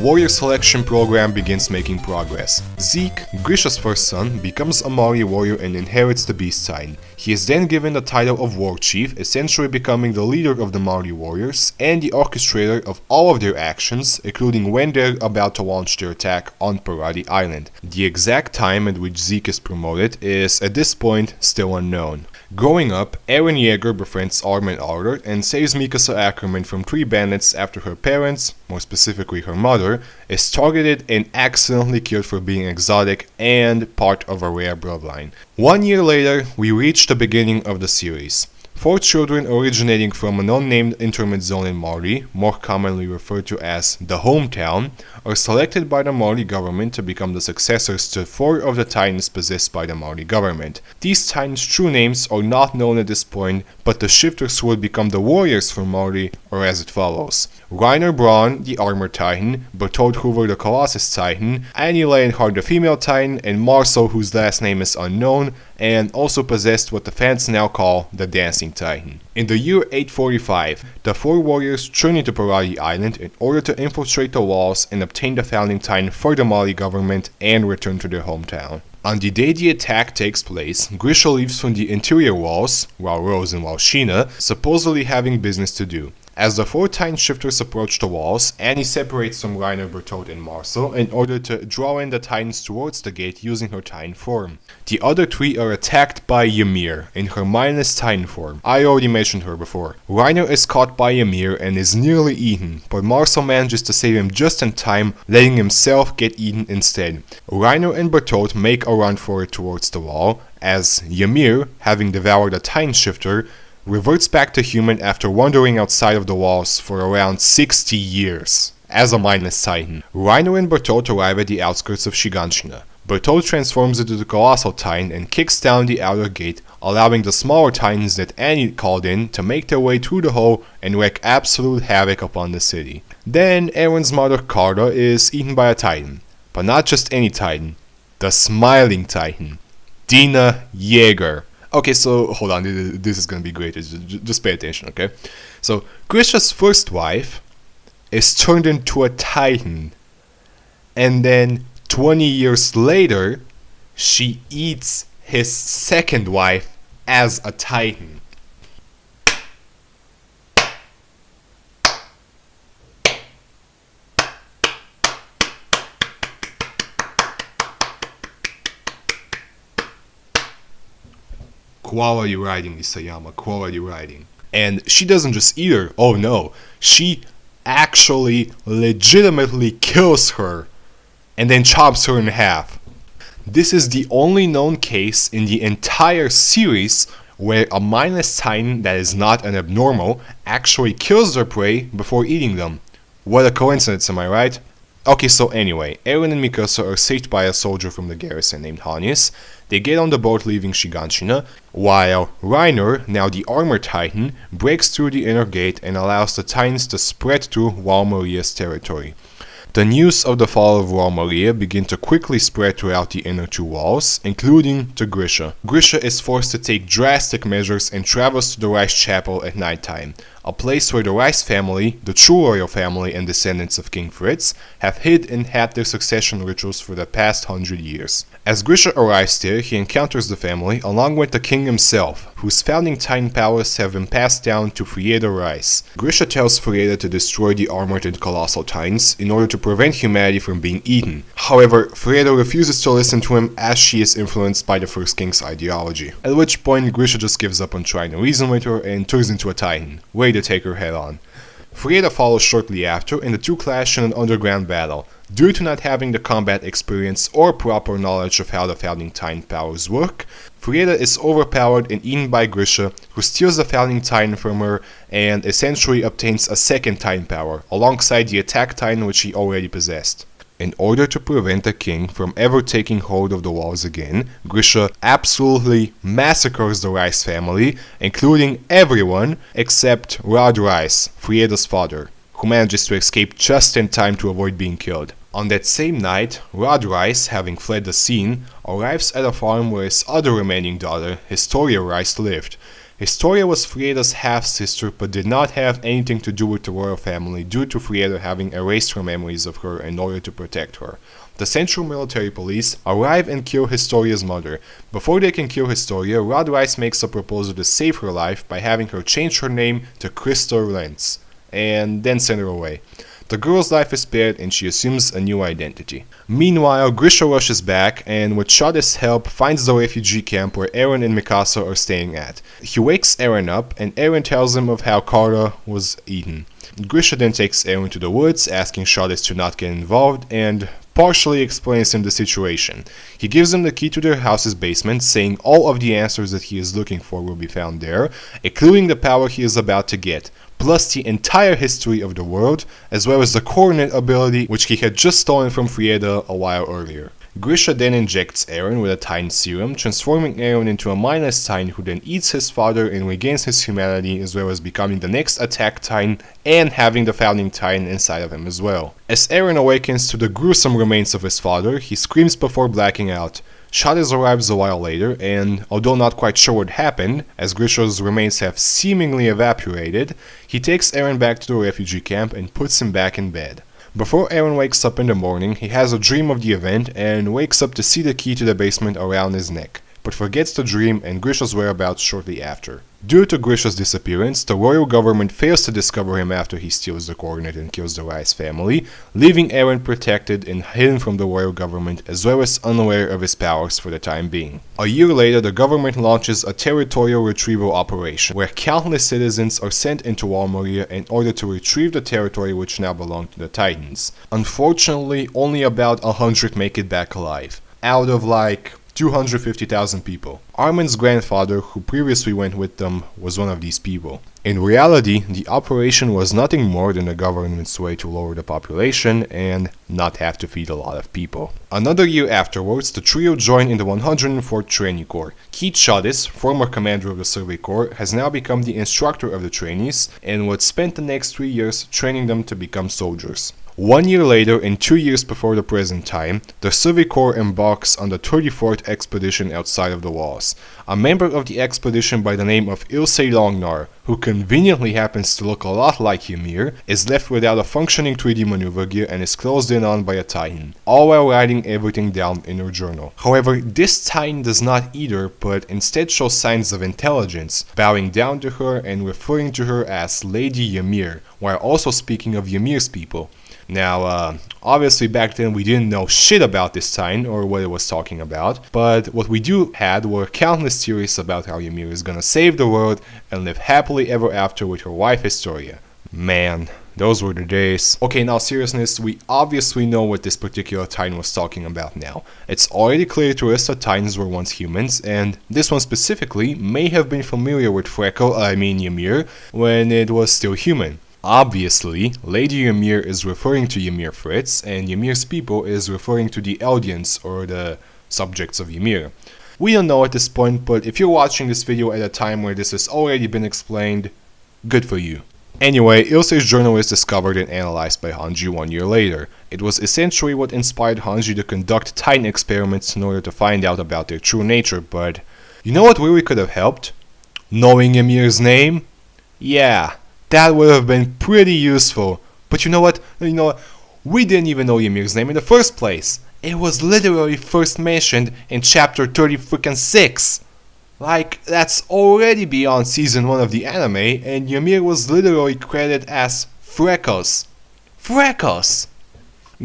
warrior selection program begins making progress. Zeke, Grisha's first son, becomes a Māori warrior and inherits the Beast Titan. He is then given the title of War Chief, essentially becoming the leader of the Māori warriors and the orchestrator of all of their actions, including when they're about to launch their attack on Parati Island. The exact time at which Zeke is promoted is, at this point, still unknown. Growing up, Eren Yeager befriends Armin Ardor and saves Mikasa Ackerman from 3 bandits after her parents, more specifically her mother, is targeted and accidentally killed for being exotic and part of a rare bloodline. 1 year later, we reach the beginning of the series. 4 children originating from an unnamed intermediate zone in Māori, more commonly referred to as the hometown, are selected by the Māori government to become the successors to 4 of the titans possessed by the Māori government. These titans' true names are not known at this point, but the shifters would become the warriors for Māori are as it follows. Reiner Braun, the Armor Titan, Bertolt Hoover, the Colossus Titan, Annie Leonhardt, the Female Titan, and Marcel, whose last name is unknown, and also possessed what the fans now call the Dancing Titan. In the year 845, the 4 warriors journey to Parati Island in order to infiltrate the walls and obtain the Founding Titan for the Māori government and return to their hometown. On the day the attack takes place, Grisha leaves from the interior walls, while Rose and while Sheena supposedly having business to do. As the 4 Titan shifters approach the walls, Annie separates from Reiner, Bertolt, and Marcel in order to draw in the Titans towards the gate using her Titan form. The other 3 are attacked by Ymir in her mindless Titan form. I already mentioned her before. Reiner is caught by Ymir and is nearly eaten, but Marcel manages to save him just in time, letting himself get eaten instead. Reiner and Bertolt make a run for it towards the wall, as Ymir, having devoured a Titan shifter, reverts back to human after wandering outside of the walls for around 60 years as a mindless Titan. Reiner and Bertolt arrive at the outskirts of Shiganshina. Bertolt transforms into the Colossal Titan and kicks down the outer gate, allowing the smaller Titans that Annie called in to make their way through the hole and wreak absolute havoc upon the city. Then Eren's mother Carta is eaten by a Titan, but not just any Titan, the Smiling Titan, Dina Yeager. Okay, so hold on, this is gonna be great, just pay attention, okay? So, Grisha's first wife is turned into a Titan, and then 20 years later, she eats his second wife as a Titan. Quality writing, Isayama, quality writing. And she doesn't just eat her, oh no, she actually legitimately kills her and then chops her in half. This is the only known case in the entire series where a mindless Titan that is not an abnormal actually kills their prey before eating them. What a coincidence, am I right? Okay, so anyway, Eren and Mikasa are saved by a soldier from the garrison named Hannes. They get on the boat leaving Shiganshina, while Reiner, now the Armor Titan, breaks through the inner gate and allows the Titans to spread through Wall Maria's territory. The news of the fall of Wall Maria begin to quickly spread throughout the inner 2 walls, including to Grisha. Grisha is forced to take drastic measures and travels to the Rice Chapel at nighttime, a place where the Rice family, the true royal family and descendants of King Fritz, have hid and had their succession rituals for the past 100 years. As Grisha arrives there, he encounters the family along with the king himself, whose founding Titan powers have been passed down to Frieda Rice. Grisha tells Frieda to destroy the armored and colossal Titans in order to prevent humanity from being eaten. However, Frieda refuses to listen to him as she is influenced by the First King's ideology. At which point Grisha just gives up on trying to reason with her and turns into a Titan, ready to take her head on. Frieda follows shortly after, and the 2 clash in an underground battle. Due to not having the combat experience or proper knowledge of how the Founding Titan powers work, Frieda is overpowered and eaten by Grisha, who steals the Founding Titan from her and essentially obtains a second Titan power, alongside the Attack Titan which he already possessed. In order to prevent the king from ever taking hold of the walls again, Grisha absolutely massacres the Rice family, including everyone except Rod Rice, Frieda's father, who manages to escape just in time to avoid being killed. On that same night, Rod Rice, having fled the scene, arrives at a farm where his other remaining daughter, Historia Rice, lived. Historia was Frieda's half-sister but did not have anything to do with the royal family due to Frieda having erased her memories of her in order to protect her. The Central Military Police arrive and kill Historia's mother. Before they can kill Historia, Rod Reiss makes a proposal to save her life by having her change her name to Krista Lentz, and then send her away. The girl's life is spared and she assumes a new identity. Meanwhile, Grisha rushes back and with Shadis' help finds the refugee camp where Eren and Mikasa are staying at. He wakes Eren up and Eren tells him of how Kara was eaten. Grisha then takes Eren to the woods, asking Shadis to not get involved and partially explains him the situation. He gives him the key to their house's basement, saying all of the answers that he is looking for will be found there, including the power he is about to get, plus the entire history of the world, as well as the coordinate ability which he had just stolen from Frieda a while earlier. Grisha then injects Eren with a Titan serum, transforming Eren into a mindless Titan who then eats his father and regains his humanity, as well as becoming the next Attack Titan and having the Founding Titan inside of him as well. As Eren awakens to the gruesome remains of his father, he screams before blacking out. Shadis arrives a while later, and although not quite sure what happened, as Grisha's remains have seemingly evaporated, he takes Eren back to the refugee camp and puts him back in bed. Before Eren wakes up in the morning, he has a dream of the event and wakes up to see the key to the basement around his neck, but forgets the dream and Grisha's whereabouts shortly after. Due to Grisha's disappearance, the royal government fails to discover him after he steals the coordinate and kills the Reiss family, leaving Eren protected and hidden from the royal government as well as unaware of his powers for the time being. A year later, the government launches a territorial retrieval operation, where countless citizens are sent into Wall Maria in order to retrieve the territory which now belonged to the Titans. Unfortunately, only about 100 make it back alive, out of like 250,000 people. Armin's grandfather, who previously went with them, was one of these people. In reality, the operation was nothing more than the government's way to lower the population and not have to feed a lot of people. Another year afterwards, the trio joined in the 104th Training Corps. Keith Shadis, former commander of the Survey Corps, has now become the instructor of the trainees and would spend the next 3 years training them to become soldiers. 1 year later, and 2 years before the present time, the Survey Corps embarks on the 34th expedition outside of the walls. A member of the expedition by the name of Ilse Longnar, who conveniently happens to look a lot like Ymir, is left without a functioning 3D maneuver gear and is closed in on by a Titan, all while writing everything down in her journal. However, this Titan does not eat her, but instead shows signs of intelligence, bowing down to her and referring to her as Lady Ymir, while also speaking of Ymir's people. Now, obviously back then we didn't know shit about this Titan or what it was talking about, but what we do had were countless theories about how Ymir is gonna save the world and live happily ever after with her wife Historia. Man, those were the days. Okay, now seriousness, we obviously know what this particular Titan was talking about now. It's already clear to us that Titans were once humans, and this one specifically may have been familiar with Ymir, when it was still human. Obviously, Lady Ymir is referring to Ymir Fritz, and Ymir's people is referring to the Eldians, or the subjects of Ymir. We don't know at this point, but if you're watching this video at a time where this has already been explained, good for you. Anyway, Ilse's journal is discovered and analyzed by Hanji 1 year later. It was essentially what inspired Hanji to conduct Titan experiments in order to find out about their true nature, but you know what really could have helped? Knowing Ymir's name? Yeah. That would have been pretty useful. But you know what? We didn't even know Ymir's name in the first place. It was literally first mentioned in chapter 36. Like, that's already beyond season 1 of the anime, and Ymir was literally credited as Freckles. Freckles!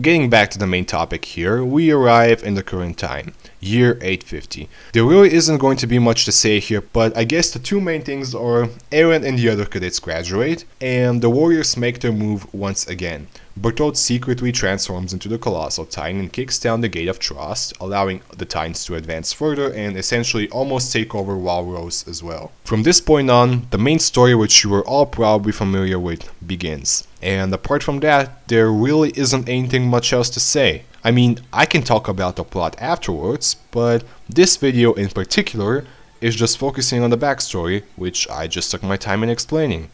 Getting back to the main topic here, we arrive in the current time, year 850. There really isn't going to be much to say here, but I guess the two main things are Eren and the other cadets graduate, and the warriors make their move once again. Bertolt secretly transforms into the Colossal Titan and kicks down the Gate of Trust, allowing the Titans to advance further and essentially almost take over Walrose as well. From this point on, the main story, which you are all probably familiar with, begins. And apart from that, there really isn't anything much else to say. I mean, I can talk about the plot afterwards, but this video in particular is just focusing on the backstory, which I just took my time in explaining.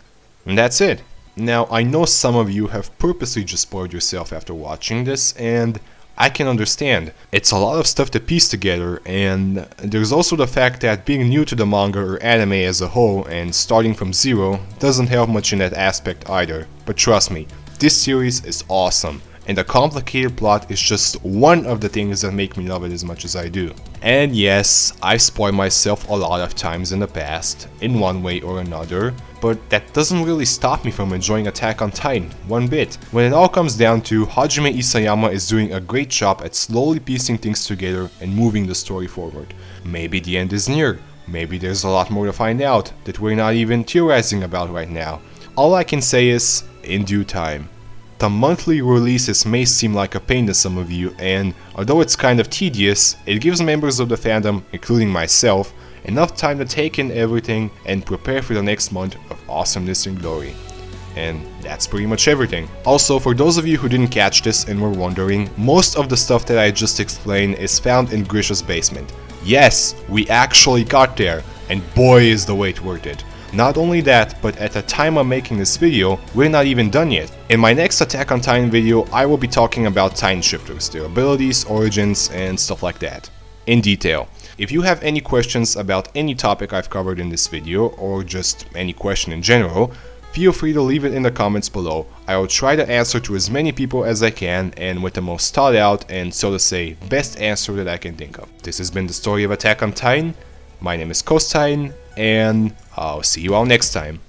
And that's it. Now, I know some of you have purposely just spoiled yourself after watching this, and I can understand. It's a lot of stuff to piece together, and there's also the fact that being new to the manga or anime as a whole and starting from zero doesn't help much in that aspect either. But trust me, this series is awesome, and the complicated plot is just one of the things that make me love it as much as I do. And yes, I've spoiled myself a lot of times in the past, in one way or another, but that doesn't really stop me from enjoying Attack on Titan one bit. When it all comes down to, Hajime Isayama is doing a great job at slowly piecing things together and moving the story forward. Maybe the end is near, maybe there's a lot more to find out that we're not even theorizing about right now. All I can say is, in due time. The monthly releases may seem like a pain to some of you, and although it's kind of tedious, it gives members of the fandom, including myself, enough time to take in everything and prepare for the next month of awesomeness and glory. And that's pretty much everything. Also, for those of you who didn't catch this and were wondering, most of the stuff that I just explained is found in Grisha's basement. Yes, we actually got there, and boy is the wait worth it. Not only that, but at the time of making this video, we're not even done yet. In my next Attack on Titan video, I will be talking about Titan Shifters, their abilities, origins, and stuff like that, in detail. If you have any questions about any topic I've covered in this video, or just any question in general, feel free to leave it in the comments below. I will try to answer to as many people as I can, and with the most thought out and, so to say, best answer that I can think of. This has been the story of Attack on Titan. My name is Coast Titan, and I'll see you all next time.